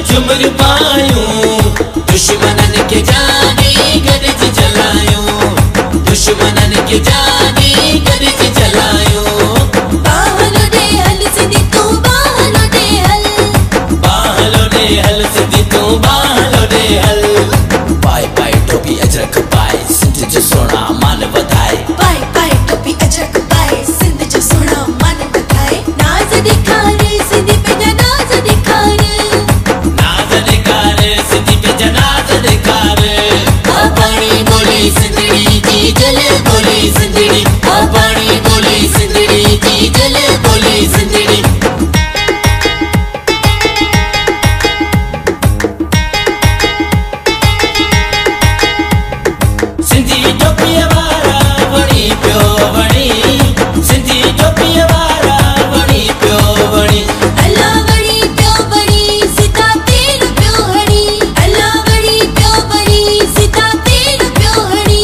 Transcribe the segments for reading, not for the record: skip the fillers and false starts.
झुमर पायूं दुश्मनन के जानी गरज जलायूं दुश्मनन के जानी गरज जलायूं बाहलो दे हल सिंधी तू बाहलो दे हल बाहलो दे हल सिंधी तू बाहलो दे हल पाए पाए टोपी अजरक पाए सिंध जो सोना मान वधाए पाए पाए टोपी अजरक पाए सिंध जो सोना मान वधाए नाज दिखारे सिंधी पे नाज दिखारे सिंधड़ी जी जल बोली सिंधड़ी आ पानी बोली सिंधड़ी जी जल बोली सिंधड़ी सिंधी टोपी वारा वणी पियो वणी सिंधी टोपी वारा वणी पियो वणी अल्लाह वणी पियो वणी सीता तीर पियो हणी अल्लाह वणी पियो वणी सीता तीर पियो हणी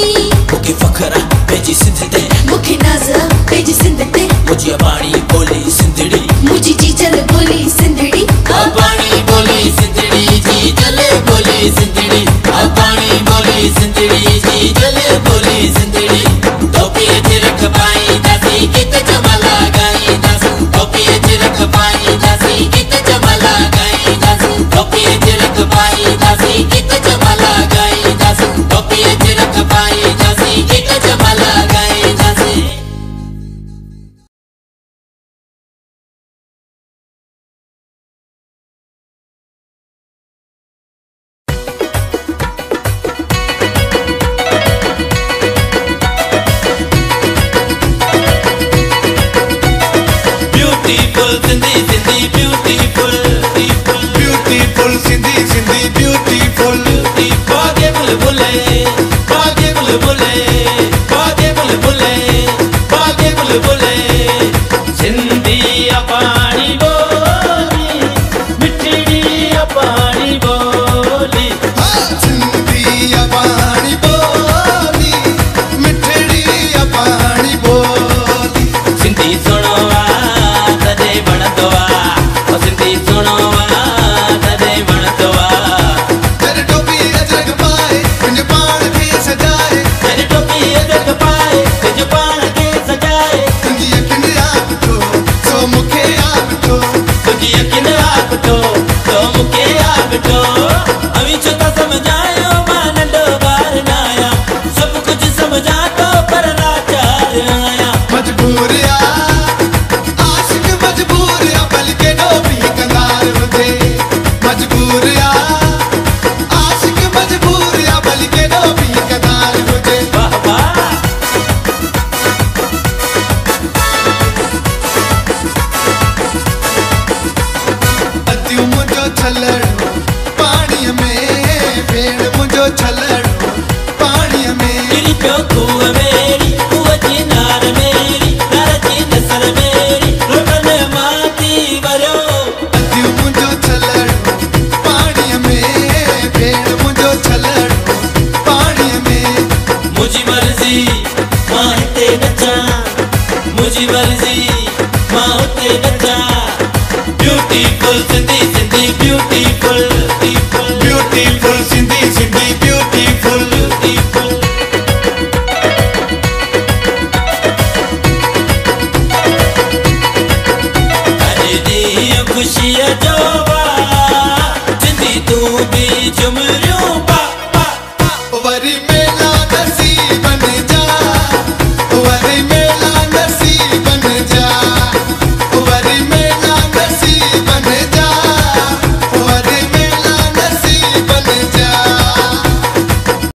मुखे फखरा पेजी सिंध ते मुखे नाज़ पेजी सिंध ते मुझी पानी बोली सिंधड़ी मुझी जी जल बोली सिंधड़ी आ पानी बोली सिंधड़ी जी जल बोली सिंधड़ी आ पानी बोली सिंधड़ी जी जल बोली सिंधड़ी टोपी अजरक पाई दासी गीत जमला गाई दासी टोपी अजरक पाई दासी गीत जमला गाई दासी टोपी अजरक पाई दासी गीत जमला गाई दासी टोपी अजरक पाई दासी गीत जमला गाई दासी Beautiful Sindhi, Sindhi, beautiful, beautiful, beautiful Sindhi, Sindhi, beautiful. बागे बुलबुले, बागे बुलबुले, बागे बुलबुले, बागे बुलबुले, सिंधी अपानी बोली, मिठड़ी अपानी बोली, हाँ सिंधी अपानी बोली, मिठड़ी अपानी बोली. सिंधी सुनवा तदे वणदवा, सिंधी सुनवा तदे वणदवा. तेरे टोपी अजरक पाए, तुझे पान के सजाए. तेरे टोपी अजरक पाए, तुझे पान के सजाए. तुझी यकीन आप तो, सो मुखे आप तो. तुझी यकीन आप तो मुखे आप तो. अभी छोटा समझायो मां नंढो ॿार न आया. सब कुछ समझा तो पर लाचार आया. मजबूर या आशिक मजबूर या बल्कि डोबी कंगार हुजे. मजबूर या आशिक मजबूर या बल्कि डोबी कंगार हुजे. वाह वाह अतियूं मुंहिंजो छलड़ो पाणीअ में, भेण मुंहिंजो छलड़ो पाणीअ में. गिरी पियो खूह में